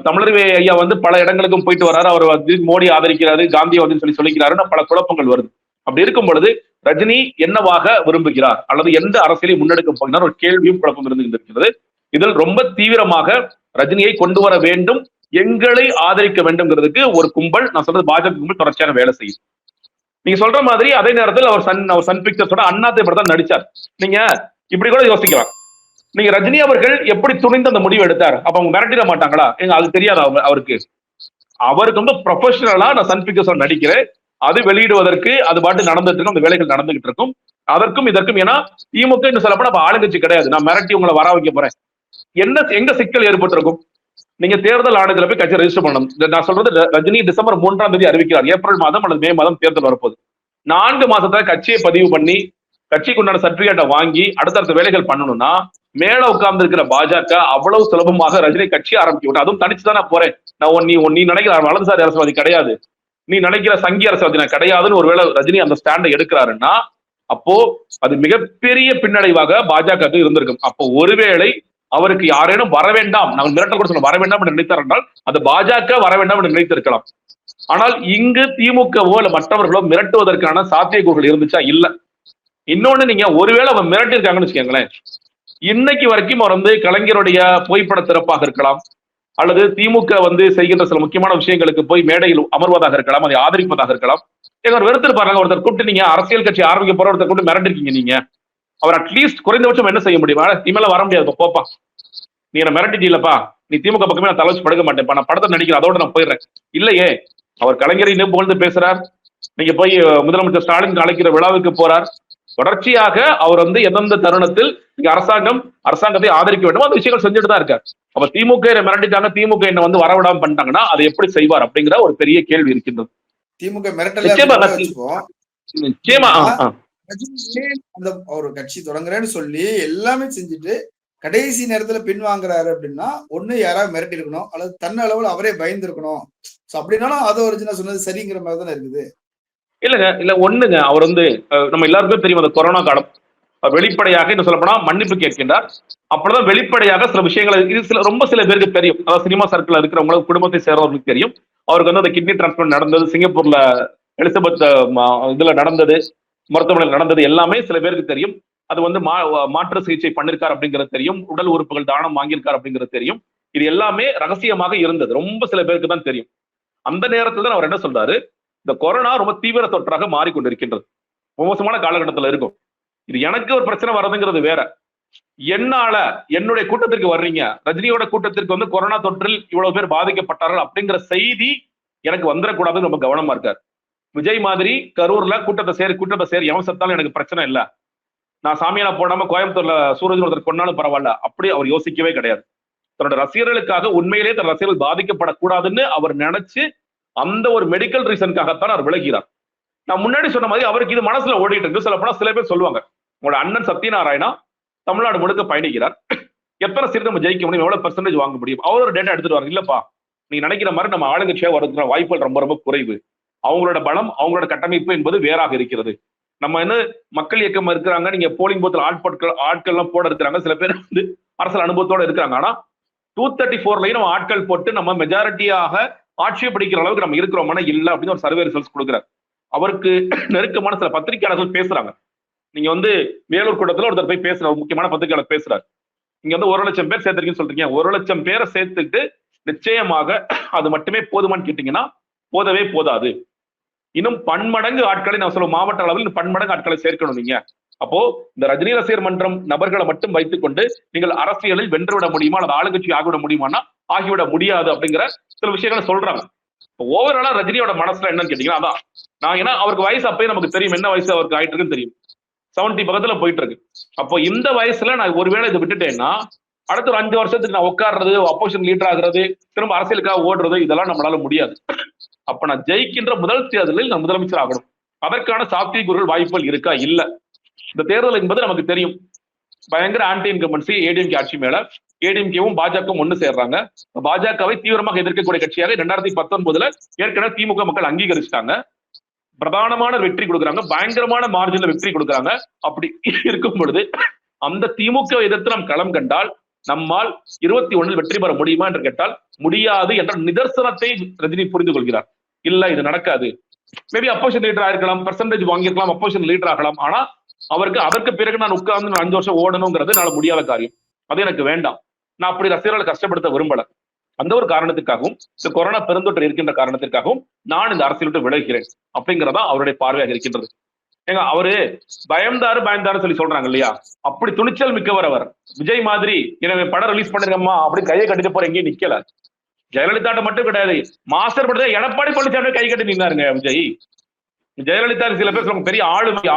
தமிழர் ஐயா வந்து பல இடங்களுக்கும் போயிட்டு வர்றாரு, அவர் வந்து மோடி ஆதரிக்கிறாரு, காந்தியை சொல்லிக்கிறாருன்னு பல குழப்பங்கள் வருது. அப்படி இருக்கும் பொழுது ரஜினி என்னவாக விரும்புகிறார் அல்லது எந்த அரசியலை முன்னெடுக்க போகிறார் ஒரு கேள்வியும் குழப்பம் இருந்திருக்கிறது. இதில் ரொம்ப தீவிரமாக ரஜினியை கொண்டு வர வேண்டும், எங்களை ஆதரிக்க வேண்டும்ங்கிறதுக்கு ஒரு கும்பல், நான் சொல்றது பாஜக கும்பல் தொடர்ச்சியான வேலை செய்யும். நீங்க சொல்ற மாதிரி அதே நேரத்தில் அவர் சன் பிக்சர்ஸோட அண்ணாத்தை படம் தான் நடிச்சார். நீங்க இப்படி கூட யோசிக்கலாம், நீங்க ரஜினி அவர்கள் எப்படி துணிந்து அந்த முடிவு எடுத்தார்? அப்ப அவங்க மிரட்டிட மாட்டாங்களா? அது தெரியாது அவருக்கு ரொம்ப ப்ரொஃபஷனலா நான் சன் பிக்சர்ஸ் நடிக்கிறேன், அது வெளியிடுவதற்கு அது பாட்டு நடந்துட்டு இருக்கும், அந்த வேலைகள் நடந்துகிட்டு இருக்கும். அதற்கும் இதற்கும் ஏன்னா திமுக சொல்ல போனா ஆளுங்கட்சி கிடையாது, நான் மிரட்டி உங்களை வர வைக்க போறேன். எங்க சிக்கல் ஏற்பட்டிருக்கும்? நீங்க தேர்தல் ஆணையத்துல போய் கட்சி ரெஜிஸ்டர் பண்ணணும். நான் சொல்றது ரஜினி டிசம்பர் 3ஆம் தேதி அறிவிக்கிறார், ஏப்ரல் மாதம் அல்லது மே மாதம் தேர்தல் வரப்போகுது. 4 மாசத்துல கட்சியை பதிவு பண்ணி கட்சிக்கு உண்டான சர்டிபிகேட்டை வாங்கி அடுத்தடுத்த வேலைகள் பண்ணணும்னா மேல உட்கார்ந்து இருக்கிற பாஜக அவ்வளவு சுலபமாக ரஜினி கட்சி ஆரம்பிக்க விட்டு, அதுவும் தனிச்சுதானே போறேன், நான் நீ நினைக்கிற வலதுசாரி அரசியல்வாதி கிடையாது, நீ நினைக்கிற சங்கி அரசியல்வாதி நான் கிடையாதுன்னு ஒருவேளை ரஜினி அந்த ஸ்டாண்டை எடுக்கிறாருன்னா அப்போ அது மிகப்பெரிய பின்னடைவாக பாஜக இருந்திருக்கும். அப்போ ஒருவேளை அவருக்கு யாரேனும் வர வேண்டாம், நாங்கள் மிரட்டல் கூட சொல்ல வர வேண்டாம் என்று நினைத்தார் என்றால் அது பாஜக வர வேண்டாம் என்று நினைத்திருக்கலாம். ஆனால் இங்கு திமுகவோ இல்ல மற்றவர்களோ மிரட்டுவதற்கான சாத்தியக்கூறுகள் இருந்துச்சா? இல்ல. இன்னொன்னு, நீங்க ஒருவேளை அவர் மிரட்டிருக்காங்கன்னு வச்சுக்கோங்களேன், இன்னைக்கு வரைக்கும் அவர் வந்து கலைஞருடைய புகைப்பட திறப்பாக இருக்கலாம், அல்லது திமுக வந்து செய்கின்ற சில முக்கியமான விஷயங்களுக்கு போய் மேடையில் அமர்வதாக இருக்கலாம், அதை ஆதரிப்பதாக இருக்கலாம். எங்க வெறுத்திருப்பாங்க. ஒருத்தர் கூப்பிட்டு நீங்க அரசியல் கட்சி ஆரம்பிக்க போற ஒருத்தர் கூப்பிட்டு மிரட்டிருக்கீங்க, நீங்க அவர் அட்லீஸ்ட் குறைந்தபட்சம் என்ன செய்ய முடியும்? இனிமேல வர முடியாது, போப்பா, நீ என்ன மிரட்டிட்டீங்களப்பா, நீ திமுக பக்கமே நான் தலைச்சு படுக்க மாட்டேன்ப்பா, நான் படத்தை நடிக்கிறேன், அதோட நான் போயிடுறேன். இல்லையே, அவர் கலைஞரை இன்னும் புகழ்ந்து பேசுறார். நீங்க போய் முதலமைச்சர் ஸ்டாலின் அழைக்கிற விழாவுக்கு போறார். தொடர்ச்சியாக அவர் வந்து எந்தெந்த தருணத்தில் நீங்க அரசாங்கத்தை ஆதரிக்க வேண்டும் அந்த விஷயங்கள் செஞ்சுட்டு தான் இருக்காரு. அப்ப திமுக மிரட்டிட்டாங்க, திமுக என்ன வந்து வரவிடாம பண்ணிட்டாங்கன்னா அதை எப்படி செய்வார் அப்படிங்கிற ஒரு பெரிய கேள்வி இருக்கின்றது. திமுக மிரட்டல் அந்த ஒரு கட்சி தொடங்குறேன்னு சொல்லி எல்லாமே செஞ்சுட்டு கடைசி நேரத்துல பின் வாங்குறாரு அப்படின்னா ஒண்ணு யாராவது மிரட்டி இருக்கணும், அல்லது தன்ன அளவுல அவரே பயந்து இருக்கணும். அப்படின்னாலும் அது ஒரிஜினல் சொன்னது சரிங்கிற மாதிரி தானே இருக்குது. இல்லங்க இல்ல ஒண்ணுங்க, அவர் வந்து நம்ம எல்லாருக்கும் தெரியும் அந்த கொரோனா காலம். வெளிப்படையாக என்ன சொல்லப்போனா மன்னிப்பு கேட்கின்றார். அப்பதான் வெளிப்படையாக சில விஷயங்களை இது ரொம்ப சில பேருக்கு தெரியும். அதாவது சினிமா சர்க்கிள் இருக்கிறவங்களுக்கு, குடும்பத்தை சேர்றவங்களுக்கு தெரியும். அவருக்கு வந்து அந்த கிட்னி டிரான்ஸ்பிளான்ட் நடந்தது, சிங்கப்பூர்ல எலிசபெத் இதுல நடந்தது, மருத்துவமனையில் நடந்தது எல்லாமே சில பேருக்கு தெரியும். அது வந்து மாற்று சிகிச்சை பண்ணிருக்கார் அப்படிங்கிறது தெரியும். உடல் உறுப்புகள் தானம் வாங்கியிருக்கார் அப்படிங்கிறது தெரியும். இது எல்லாமே ரகசியமாக இருந்தது. ரொம்ப சில பேருக்கு தான் தெரியும். அந்த நேரத்துல தான் அவர் என்ன சொல்றாரு, இந்த கொரோனா ரொம்ப தீவிர தொற்றாக மாறிக்கொண்டிருக்கின்றது, மோசமான காலகட்டத்தில் இருக்கும். இது எனக்கு ஒரு பிரச்சனை வர்றதுங்கிறது வேற. என்னால என்னுடைய கூட்டத்திற்கு வர்றீங்க, ரஜினியோட கூட்டத்திற்கு வந்து கொரோனா தொற்றில் இவ்வளவு பேர் பாதிக்கப்பட்டார்கள் அப்படிங்கிற செய்தி எனக்கு வந்துடக்கூடாதுன்னு ரொம்ப கவனமா இருக்காரு. விஜய் மாதிரி கரூர்ல கூட்டத்தை சேரி எவன் சத்தாலும் எனக்கு பிரச்சனை இல்ல, நான் சாமியானா போடாம கோயம்புத்தூர்ல சூரஜ் ஒருத்தர் கொண்டாலும் பரவாயில்ல, அப்படி அவர் யோசிக்கவே கிடையாது. தன்னோட ரசிகர்களுக்காக உண்மையிலேயே தன் ரசிகர்கள் பாதிக்கப்படக்கூடாதுன்னு அவர் நினைச்சு அந்த ஒரு மெடிக்கல் ரீசனுக்காகத்தான் அவர் விலகிறார். நான் முன்னாடி சொன்ன மாதிரி அவருக்கு இது மனசுல ஓடிட்டு இருக்கு. சொல்ல போனா சில பேர் சொல்லுவாங்க, உங்களோட அண்ணன் சத்யநாராயணா தமிழ்நாடு முழுக்க பயணிக்கிறார், எத்தனை சீட் நம்ம ஜெயிக்க முடியும், எவ்வளவு பெர்சன்டேஜ் வாங்க முடியும், அவர் ஒரு டேட்டா எடுத்துட்டு வாங்க. இல்லப்பா, நீங்க நினைக்கிற மாதிரி நம்ம ஆளுங்கட்சியா வரதுக்கு வாய்ப்புகள் ரொம்ப ரொம்ப குறைவு. அவங்களோட பலம், அவங்களோட கட்டமைப்பு என்பது வேறாக இருக்கிறது. நம்ம என்ன மக்கள் இயக்கம் இருக்கிறாங்க, நீங்க போலிங் பூத்தில் ஆட்கள் எல்லாம் போட இருக்கிறாங்க, சில பேர் வந்து அரசியல் அனுபவத்தோட இருக்கிறாங்க. ஆனா 234 நம்ம ஆட்கள் போட்டு நம்ம மெஜாரிட்டியாக ஆட்சியை பிடிக்கிற அளவுக்கு நம்ம இருக்கிறோம்னா இல்ல அப்படின்னு ஒரு சர்வே ரிசல்ட்ஸ் கொடுக்குறாரு. அவருக்கு நெருக்கமான சில பத்திரிகையாளர்கள் பேசுறாங்க. நீங்க வந்து வேலூர் கூட்டத்துல ஒருத்தர் போய் பேசுற முக்கியமான பத்திரிகையாளர் பேசுறாரு, நீங்க வந்து 1 லட்சம் பேர் சேர்த்திருக்கீங்கன்னு சொல்றீங்க, 1 லட்சம் பேரை சேர்த்துட்டு நிச்சயமாக அது மட்டுமே போதுமான்னு கேட்டீங்கன்னா போதவே போதாது. இன்னும் பன்மடங்கு ஆட்களை, நான் சொல்ல மாவட்ட அளவில் பன்மடங்கு ஆட்களை சேர்க்கணும் நீங்க. அப்போ இந்த ரஜினி ரசிகர் மன்றம் நபர்களை மட்டும் வைத்துக் கொண்டு நீங்கள் அரசியலில் வென்றுவிட முடியுமா அல்லது ஆளுங்கட்சி ஆகிவிட முடியுமானா ஆகிவிட முடியாது அப்படிங்கிற சில விஷயங்களை சொல்றாங்க. ஓவராலா ரஜினியோட மனசுல என்னன்னு கேட்டீங்கன்னா அதான் நான், ஏன்னா அவருக்கு வயசு அப்பயே நமக்கு தெரியும் என்ன வயசு அவருக்கு ஆயிட்டு இருக்குன்னு தெரியும், 70 பக்கத்துல போயிட்டு இருக்கு. அப்போ இந்த வயசுல நான் ஒருவேளை இதை விட்டுட்டேன்னா அடுத்த ஒரு 5 வருஷத்துக்கு நான் உட்கார்றது, அப்போசிஷன் லீடர் ஆகுறது, திரும்ப அரசியலுக்காக ஓடுறது, இதெல்லாம் நம்மளால முடியாது. அப்ப நான் ஜெயிக்கின்ற முதல் தேர்தலில் நான் முதலமைச்சர் ஆகணும். அதற்கான சாத்தியக்கூறுகள் வாய்ப்புகள் இருக்கா? இல்ல. இந்த தேர்தல் என்பது நமக்கு தெரியும், பயங்கர ஆன்டி இன்கம்பன்சி ஏடிஎம்கே ஆட்சி மேல. ஏடிஎம்கேவும் பாஜகவும் ஒண்ணு சேர்றாங்க. பாஜகவை தீவிரமாக எதிர்க்கக்கூடிய கட்சியாக 2019 ஏற்கனவே திமுக மக்கள் அங்கீகரிச்சிட்டாங்க. பிரதானமான வெற்றி கொடுக்குறாங்க, பயங்கரமான மார்ஜின்ல வெற்றி கொடுக்குறாங்க. அப்படி இருக்கும் பொழுது அந்த திமுக எதிர்த்து நாம் களம் கண்டால் நம்மால் 21 வெற்றி பெற முடியுமா என்று கேட்டால் முடியாது என்ற நிதர்சனத்தை ரஜினி புரிந்து கொள்கிறார். இல்ல, இது நடக்காது. மேபி அப்போசிஷன் லீடர் ஆயிருக்கலாம், பெர்சன்டேஜ் வாங்கியிருக்கலாம், அப்போசிஷன் லீடர் ஆகலாம். ஆனா அவருக்கு அதற்கு பிறகு நான் உட்கார்ந்து 5 வருஷம் ஓடணுங்கிறது என்னால முடியாத காரியம். அது எனக்கு வேண்டாம். நான் அப்படி ரசிகர்களை கஷ்டப்படுத்த விரும்பல. அந்த ஒரு காரணத்துக்காகவும் இந்த கொரோனா பெருந்தொற்று இருக்கின்ற காரணத்திற்காகவும் நான் இந்த அரசியல் விட்டு விலகிறேன் அப்படிங்கிறதா அவருடைய பார்வையாக இருக்கின்றது. ஏங்க அவரு பயந்தாரு சொல்லி சொல்றாங்க இல்லையா, அப்படி துணிச்சல் மிக்கவர் அவர். விஜய் மாதிரி எனவே படம் ரிலீஸ் பண்ணிருக்கம்மா அப்படி கையை கட்டிட்டு போற எங்கேயும் நிக்கல. ஜெயலலிதாட்ட மட்டும் கிடையாது, மாஸ்டர் படத்தை எடப்பாடி பழனிசாமி கை கட்டி நின்னாருங்க விஜய். ஜெயலலிதா சில பேர் சொல்லுவாங்க பெரிய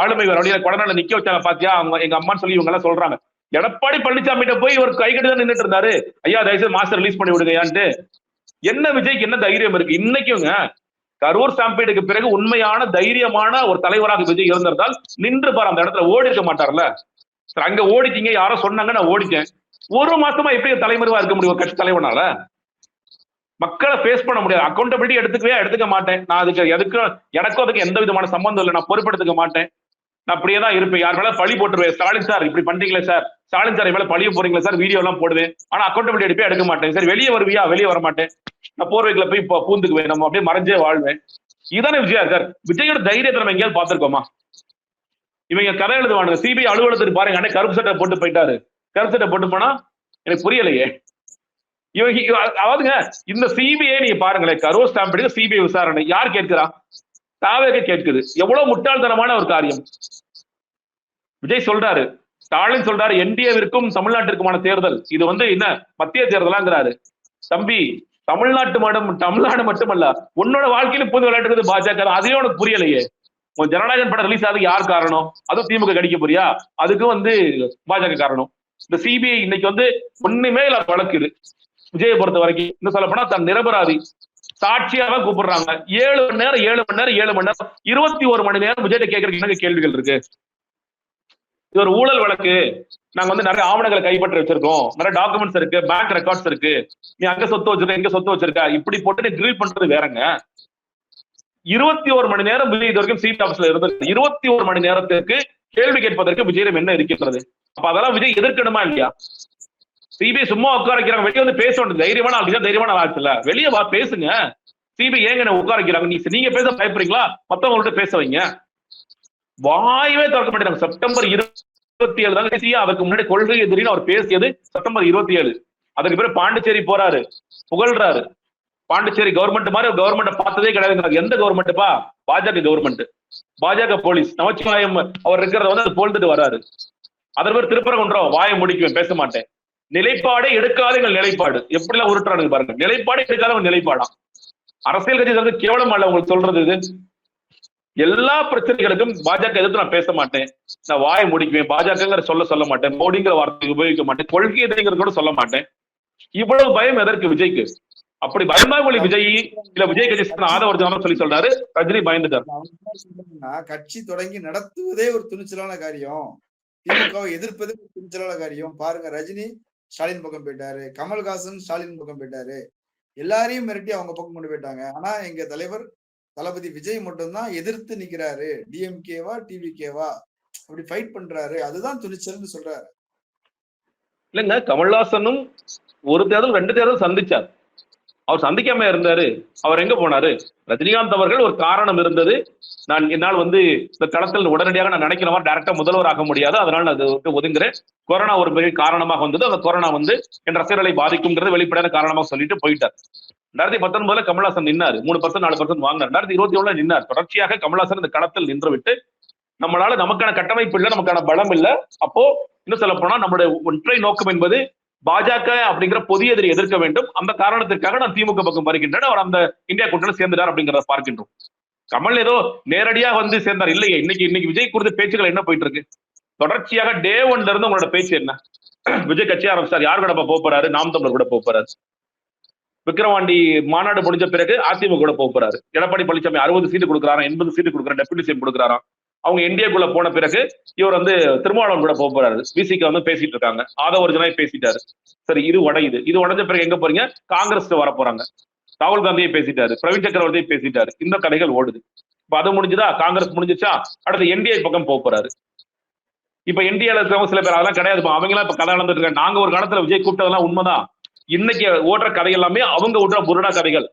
ஆளுமை வழியில கொடநாடு நிக்க வச்சாங்க பாத்தியா, அவங்க எங்க அம்மான்னு சொல்லி இவங்க எல்லாம் சொல்றாங்க. எடப்பாடி பழனிசாமி போய் இவர் கை கட்டி தான் நின்றுட்டு இருந்தாரு, ஐயா தயவுசெய்து மாஸ்டர் ரிலீஸ் பண்ணி விடுங்கயான்ட்டு. என்ன விஜய்க்கு என்ன தைரியம் இருக்கு? இன்னைக்குங்க கரூர் ஸ்டாம்பீடுக்கு பிறகு உண்மையான தைரியமான ஒரு தலைவராக விஜய் இருந்திருந்தால் நின்று பாரு, அந்த இடத்துல ஓடி இருக்க மாட்டார்ல. அங்க ஓடிட்டீங்க, யாரோ சொன்னாங்க, நான் ஓடிட்டேன். 1 மாசமா எப்படி தலைமறைவா இருக்க முடியும் கட்சி தலைவனால? மக்களை பேஸ் பண்ண முடியாது. அக்கௌண்டபிலிட்டி எடுத்துக்க மாட்டேன் நான். எனக்கும் அதுக்கு எந்த விதமான சம்பந்தம் இல்லை. நான் பொறுப்பெடுத்துக்க மாட்டேன். நான் அப்படியே தான் இருப்பேன். யார் மேல பழி போட்டுருவேன். ஸ்டாலின் சார் இப்படி பண்றீங்களே சார், ஸ்டாலின் சார் மேல பழிய போறீங்களா சார், வீடியோ எல்லாம் போடுவேன். ஆனா அக்கௌண்டபிலிட்டி எடுக்க மாட்டேன். சரி வெளியே வருவியா, வெளியே வர மாட்டேன். நான் போர்வைக்குள்ள போய் பூந்துக்குவேன். நம்ம அப்படியே மறைஞ்சே வாழ்வேன். இதுதானே விஜயா சார். விஜயோட தைரியத்தை நம்ம எங்கேயாவது பார்த்திருக்கோமா? இவங்க கதை எழுதுவானுங்க. சிபிஐ அலுவலகத்துக்கு பாருங்க, அன்னைக்கு கருப்பு சட்டை போட்டு போயிட்டாரு. கருப்பு சட்டை போட்டு போனா எனக்கு புரியலையே. அதாவதுங்க இந்த சிபிஐ நீங்க பாருங்களேன், கரூர் ஸ்டாம்பீடுக்கு சிபிஐ விசாரணை யார் கேட்கிறா? தாவேக கேட்குது. எவ்வளவு முட்டாள்தனமான ஒரு காரியம். விஜய் சொல்றாரு, ஸ்டாலின் சொல்றாரு என்டிஏவிற்கும் தமிழ்நாட்டிற்குமான தேர்தல் இது வந்து என்ன மத்திய தேர்தலாங்கிறாரு. தம்பி, தமிழ்நாடு மட்டுமல்ல உன்னோட வாழ்க்கையில புது விளையாட்டுறது பாஜக. அதையும் உனக்கு புரியலையே. உன் ஜனநாயகன் படம் ரிலீஸ் ஆகுது யார் காரணம்? அதுவும் திமுக கடிக்க போறியா? அதுக்கும் வந்து பாஜக காரணம். இந்த சிபிஐ இன்னைக்கு வந்து ஒண்ணுமே இல்ல வழக்குது. விஜயை பொறுத்த வரைக்கும் இன்னும் சொல்ல போனா தன் நிரபராதி சாட்சியாக கூப்பிடுறாங்க. 7 மணி நேரம் 21 மணி நேரம் விஜய்கிட்ட கேட்கறதுக்கு என்ன கேள்விகள் இருக்கு? இது ஒரு ஊழல் வழக்கு. நாங்க வந்து நிறைய ஆவணங்களை கைப்பற்றி வச்சிருக்கோம், நிறைய டாக்குமெண்ட்ஸ் இருக்கு, பேங்க் ரெக்கார்ட்ஸ் இருக்கு, நீ அங்க சொத்து வச்சிருக்க, எங்க சொத்து வச்சிருக்க, இப்படி போட்டு நீ ட்ரில் பண்றது வேறங்க. 21 மணி நேரம் விஜய் இது வரைக்கும் சிபி ஆபீஸ்ல இருந்தது. 21 மணி நேரத்திற்கு கேள்வி கேட்பதற்கு விஜயிடம் என்ன இருக்கின்றது? அப்ப அதெல்லாம் விஜய் எதிர்க்கணுமா இல்லையா? சிபிஐ சும்மா உட்கார வைக்கிறாங்க, வெளியே வந்து பேச வேண்டியது தைரியமான ஆளுதான், தைரியமான ஆட்சி இல்ல, வெளியே வா பேசுங்க. சிபிஐ ஏங்க என்ன உட்கார வைக்கிறாங்க? நீங்க பேச பயப்படுறீங்களா? மத்தவங்கள்ட்ட பேச வைங்க. வாயவே திறக்க மாட்டேங்கிறாங்க. செப்டம்பர் 27 தான் பேசிய, அதுக்கு முன்னாடி கொள்கை எதிரின்னு அவர் பேசியது செப்டம்பர் 27. அதுக்கு பிறகு பாண்டிச்சேரி போறாரு, புகழ்றாரு. பாண்டிச்சேரி கவர்மெண்ட் மாதிரி கவர்மெண்ட் பார்த்ததே கிடையாது. எந்த கவர்மெண்ட்பா? பாஜக கவர்மெண்ட், பாஜக போலீஸ், நமச்சிவாயம் அவர் இருக்கிறத வந்து அது போல்ந்துட்டு வர்றாரு. அதன் பேர் திருப்பரங்குன்றம், வாயை முடிக்குவேன், பேச மாட்டேன். நிலைப்பாடே எடுக்காத எங்கள் நிலைப்பாடு. எப்படி எல்லாம் உருட்டுறாங்க பாருங்க. நிலைப்பாடே எடுக்காத ஒரு நிலைப்பாடா? அரசியல் கட்சி கேவலம் அல்ல உங்களுக்கு சொல்றது. இது எல்லா பிரச்சனைகளுக்கும் பாஜக எதிர்த்து நான் பேச மாட்டேன், நான் வாயை முடிக்குவேன், பாஜக சொல்ல மாட்டேன், மோடிங்கிற வார்த்தை உபயோகிக்க மாட்டேன், கொள்கை எதிரிங்கிறது கூட சொல்ல மாட்டேன். இவ்வளவு பயம் எதற்கு விஜய்க்கு? அப்படி பயமாவளி விஜய் இல்ல விஜய் கட்சி ஆதரவு சொல்லி சொல்றாரு, ரஜினி பயந்துட்டார். கட்சி தொடங்கி நடத்துவதே ஒரு துணிச்சலான காரியம், திமுகவை எதிர்ப்பது ஒரு துணிச்சலான காரியம். பாருங்க, ரஜினி ஸ்டாலின் பக்கம் போயிட்டாரு, கமல்ஹாசன் ஸ்டாலின் பக்கம் போயிட்டாரு, எல்லாரையும் மிரட்டி அவங்க பக்கம் கொண்டு போயிட்டாங்க. ஆனா எங்க தலைவர் தளபதி விஜய் மட்டும்தான் எதிர்த்து நிக்கிறாரு. டிஎம்கேவா டிவிகேவா அப்படி ஃபைட் பண்றாரு. அதுதான் துணிச்சல்னு சொல்றாரு. இல்லங்க, கமல்ஹாசனும் ஒரு தேர்தல் 2 தேர்தல் சந்திச்சார். அவர் சந்திக்காம இருந்தாரு. அவர் எங்க போனாரு? ரஜினிகாந்த் அவர்கள் ஒரு காரணம் இருந்தது, நான் என்னால் வந்து இந்த களத்தில் உடனடியாக நான் நினைக்கிற மாதிரி டைரக்டா முதல்வர் ஆக முடியாது, அதனால அது ஒதுங்குறேன். கொரோனா ஒரு பெரிய காரணமாக வந்தது. அந்த கொரோனா வந்து என் ரசிகர்களை பாதிக்கும்ங்கிறது வெளிப்படையான காரணமாக சொல்லிட்டு போயிட்டார். 2019 கமல்ஹாசன் நின்னாரு, 3% 4% வாங்கினார். 2021 நின்னார். தொடர்ச்சியாக கமல்ஹாசன் இந்த களத்தில் நின்று விட்டு, நம்மளால நமக்கான கட்டமைப்பு இல்லை, நமக்கான பலம் இல்லை. அப்போ இன்னும் சொல்ல போனா நம்மளுடைய ஒற்றை நோக்கம் என்பது பாஜக அப்படிங்கிற பொதிய எதிரி எதிர்க்க வேண்டும். அந்த காரணத்திற்காக நான் திமுக பக்கம் வருகின்றேன். அவர் அந்த இந்தியா கூட்டணியில் சேர்ந்தார் அப்படிங்கிறத பார்க்கின்றோம். கமல் ஏதோ நேரடியாக வந்து சேர்ந்தார் இல்லையே. இன்னைக்கு விஜய் குறித்த பேச்சுக்கள் என்ன போயிட்டு இருக்கு? தொடர்ச்சியாக டே 1ல இருந்து உங்களோட பேச்சு என்ன? விஜய் கட்சி ஆரம்பிச்சார், யார் கூட போறாரு? நாம் தமிழர் கூட போறாரு. விக்கிரவாண்டி மாநாடு முடிஞ்ச பிறகு அதிமுக கூட போறாரு. எடப்பாடி பழனிசாமி 60 சீட்டு கொடுக்குறாராம், 80 சீட்டு கொடுக்குறாரு, டெபுட்டி சிஎம் கொடுக்குறாராம். அவங்க என்டிஏக்குள்ள போன பிறகு இவர் வந்து திருமாவளவன் கூட போறாரு. பிசிக்கு வந்து பேசிட்டு இருக்காங்க, ஆதவர்ஜனாய் பேசிட்டாரு. சரி, இது உடைஞ்ச பிறகு எங்க போறீங்க? காங்கிரஸ் வர போறாங்க. ராகுல் காந்தியை பேசிட்டாரு, பிரவீன் சக்கரவர்த்தியை பேசிட்டாரு. இந்த கதைகள் ஓடுது. இப்ப அது முடிஞ்சுதா? காங்கிரஸ் முடிஞ்சிச்சா? அடுத்து என்டிஏ பக்கம் போறாரு. இப்ப என்டிஏல இருக்கிறவங்க சில பேர் அதெல்லாம் கிடையாது, அவங்க எல்லாம் இப்ப கதை நடந்துட்டு இருக்காங்க. நாங்க ஒரு காலத்துல விஜய் கூப்பிட்டதெல்லாம் உண்மைதான். இன்னைக்கு ஓடுற கதை எல்லாமே அவங்க ஓடுற புருடா கதைகள்.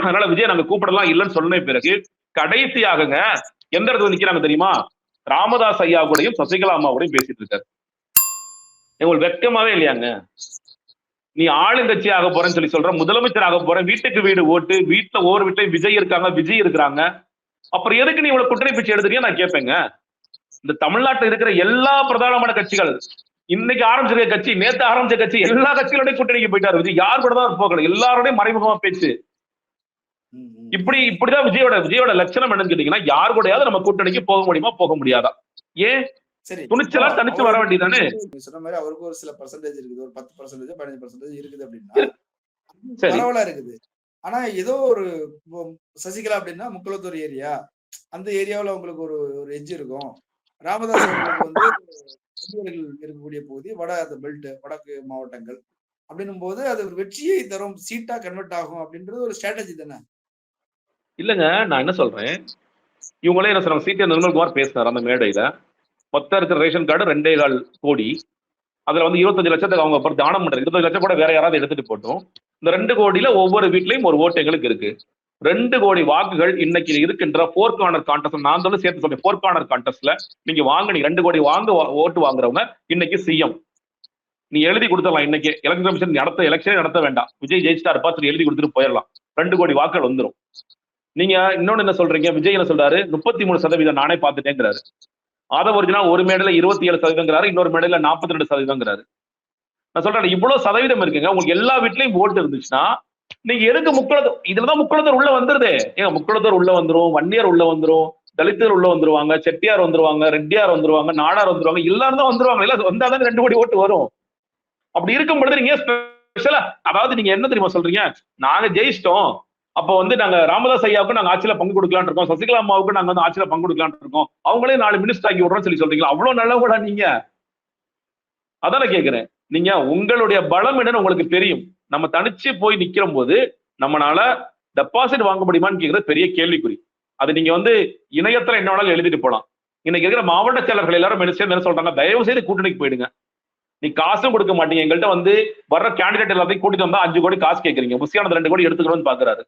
அதனால விஜய் நாங்க கூப்பிடலாம் இல்லைன்னு சொன்ன பிறகு கடைசியாகங்க எந்த இடத்துல நிக்கிறாங்க தெரியுமா? ராமதாஸ் ஐயா கூடயும் சசிகலா அம்மா கூடயும் பேசிட்டு இருக்காரு. உங்களுக்கு வெட்கமாவே இல்லையாங்க? நீ ஆளுங்கட்சி ஆக போறேன்னு சொல்லி சொல்ற, முதலமைச்சர் ஆக போறேன், வீட்டுக்கு வீடு ஓட்டு, வீட்டுல ஒவ்வொரு வீட்லயும் விஜய் இருக்காங்க, விஜய் இருக்கிறாங்க. அப்புறம் எதுக்கு நீ இவ்வளவு குற்றனை பிச்சை எடுத்துறீங்க நான் கேட்பேங்க. இந்த தமிழ்நாட்டில் இருக்கிற எல்லா பிரதானமான கட்சிகள், இன்னைக்கு ஆரம்பிச்சிருக்க கட்சி, நேத்து ஆரம்பிச்ச கட்சி, எல்லா கட்சிகளோடய கூட்டணிக்கு போயிட்டாரு விஜய். யார் கூட தான் போகல, எல்லாரோடய மறைமுகமா பேச்சு. இப்படிதான் விஜயோட லட்சணம் என்னன்னு கேட்டீங்கன்னா, யார் கூடயாவது நம்ம கூட்டணிக்கு போக முடியுமா, போக முடியாதா? ஏன் சரி துணிச்சலா தனிச்சு வர வேண்டியதானே? சொன்ன மாதிரி அவருக்கு ஒரு சில பர்சன்டேஜ் இருக்குது, ஒரு 10% 15% இருக்குது அப்படின்னா பரவலா இருக்குது. ஆனா ஏதோ ஒரு சசிகலா அப்படின்னா முக்குளத்தூர் ஏரியா, அந்த ஏரியாவில் உங்களுக்கு ஒரு எட்ஜ் இருக்கும். ராமதாஸ் அவர்களுக்கு வந்து இருக்கக்கூடிய பகுதி அந்த பெல்ட், வடக்கு மாவட்டங்கள் அப்படின்னும் போது அது ஒரு வெற்றியை தரும் சீட்டா கன்வெர்ட் ஆகும் அப்படின்றது ஒரு ஸ்ட்ராட்டஜி தானே? இல்லங்க, நான் என்ன சொல்றேன், இவங்களே என்ன சொல்றாங்க, சீட்டு நிர்மல்குமார் பேசினார் அந்த மேடையில. மொத்தம் இருக்கிற ரேஷன் கார்டு 2.25 கோடி, அதுல வந்து 25 லட்சத்துக்கு அவங்க தானம் பண்றாங்க. 25 லட்சம் கூட வேற யாராவது எடுத்துட்டு போட்டோம். இந்த 2 கோடியில ஒவ்வொரு வீட்லயும் ஒரு ஓட்டு எங்களுக்கு இருக்கு. 2 கோடி வாக்குகள் இன்னைக்கு இருக்கின்ற 4 கார்னர் கான்டெஸ்ட், நான் வந்து சேர்த்து சொல்றேன், 4 கார்னர் கான்டெஸ்ட்ல நீங்க வாங்கினீங்க 2 கோடி ஓட்டு வாங்குறவங்க இன்னைக்கு சிஎம். நீ எழுதி கொடுத்துடலாம், இன்னைக்கு எலெக்ஷன் கமிஷன் எலெக்ஷனே நடத்த வேண்டாம், விஜய் ஜெயிச்சிட்டா இருப்பா, எழுதி கொடுத்துட்டு போயிடலாம், 2 கோடி வாக்குகள் வந்துடும். நீங்க இன்னொன்னு என்ன சொல்றீங்க, விஜய் என்ன சொல்றாரு, 33% நானே பார்த்துட்டேங்கிறாரு. ஆதவர்ஜனா ஒரு மேடையில 27%, இன்னொரு மேடையில 42%. நான் சொல்றேன், இவ்வளவு சதவீதம் இருக்குங்க. உங்களுக்கு எல்லா வீட்லயும் ஓட்டு இருந்துச்சுன்னா நீங்க எதுக்கு இதுலதான் முக்குளத்தூர் உள்ள வந்துருது. ஏங்க முக்குளத்தூர் உள்ள வந்துரும், வன்னியர் உள்ள வந்துரும், தலித்தர் உள்ள வந்துருவாங்க, செட்டியார் வந்துருவாங்க, ரெட்டியார் வந்துருவாங்க, நாடார் வந்துருவாங்க, எல்லாரும் தான் வந்துருவாங்க. எல்லாம் வந்தாதான் 2 கோடி ஓட்டு வரும். அப்படி இருக்கும் பொழுது நீங்க ஸ்பெஷலா, அதாவது நீங்க என்ன தெரியுமா சொல்றீங்க, நாங்க ஜெயிச்சிட்டோம், அப்ப வந்து நாங்க ராமதாஸ் ஐயாவுக்கு நாங்க ஆட்சியில பங்கு கொடுக்கலான்னு இருக்கோம், சசிகலா அம்மாவுக்கு நாங்க வந்து ஆட்சியில பங்கு கொடுக்கலான்னு இருக்கோம், அவங்களே 4 மினிஸ்டர் ஆக்கி விடுறோம்னு சொல்லி சொல்றீங்களா? அவ்வளவு நல்லவங்களா நீங்க? அதான கேக்குறேன். நீங்க உங்களுடைய பலம் என்னன்னு உங்களுக்கு தெரியும். நம்ம தனிச்சு போய் நிக்கிற போது நம்மளால டெபாசிட் வாங்க முடியுமான்னு கேக்குறது பெரிய கேள்விக்குறி. அது நீங்க வந்து இணையத்துல என்ன வேணாலும் எழுதிட்டு போலாம். இன்னைக்கு இருக்கிற மாவட்ட செயலர்கள் எல்லாரும் என்ன சொல்றாங்க, தயவு செய்து கூட்டணிக்கு போயிடுங்க. நீ காசும் கொடுக்க மாட்டீங்க. எங்கள்கிட்ட வந்து வர்ற கேண்டிடேட் எல்லாத்தையும் கூட்டிட்டு வந்தா 5 கோடி காசு கேட்கறீங்க. புசியானது 2 கோடி எடுத்துக்கணும்னு பாக்குறாரு.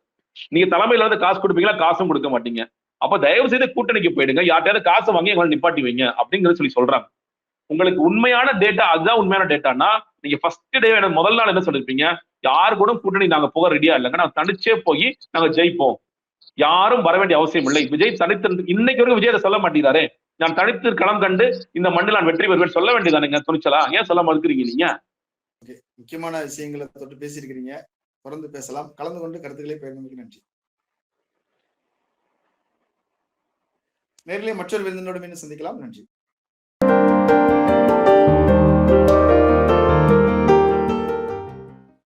நீங்க தலைமையில வந்து காசு கொடுப்பீங்களா, காசும் கொடுக்க மாட்டீங்க. அப்ப தயவு செய்து கூட்டணிக்கு போயிடுங்க, யார்ட்டையாவது காசு வாங்கி எங்களை நிப்பாட்டி வைங்க அப்படிங்கறது சொல்லி சொல்றாங்க. உங்களுக்கு உண்மையான டேட்டா, அதுதான் உண்மையான டேட்டானா நீங்க ஃபர்ஸ்ட் டே முதல் நாள் என்ன சொல்லிருப்பீங்க, யாரு கூட கூட்டணி நாங்க போக ரெடியா இல்லைங்க, நாங்க தனிச்சே போய் நாங்க ஜெயிப்போம், யாரும் வர வேண்டிய அவசியம் இல்லை. விஜய் தனித்து இன்னைக்கு வரைக்கும் விஜய் அதை சொல்ல மாட்டேங்கிறாரே, நான் தனித்து களம் கண்டு இந்த மண்ணில் நான் வெற்றி பெறுவேன் சொல்ல வேண்டியதானுங்க துணிச்சலா? ஏன் சொல்ல மறுக்கிறீங்க நீங்க? முக்கியமான விஷயங்களை தொட்டு பேசியிருக்கிறீங்க. தொடர்ந்து பேசலாம். கலந்து கொண்டு கருத்துக்களை பகிர்ந்தமைக்கு நன்றி. நேரிலே மற்றொரு விருந்தினோடு மீண்டும் சந்திக்கலாம். நன்றி.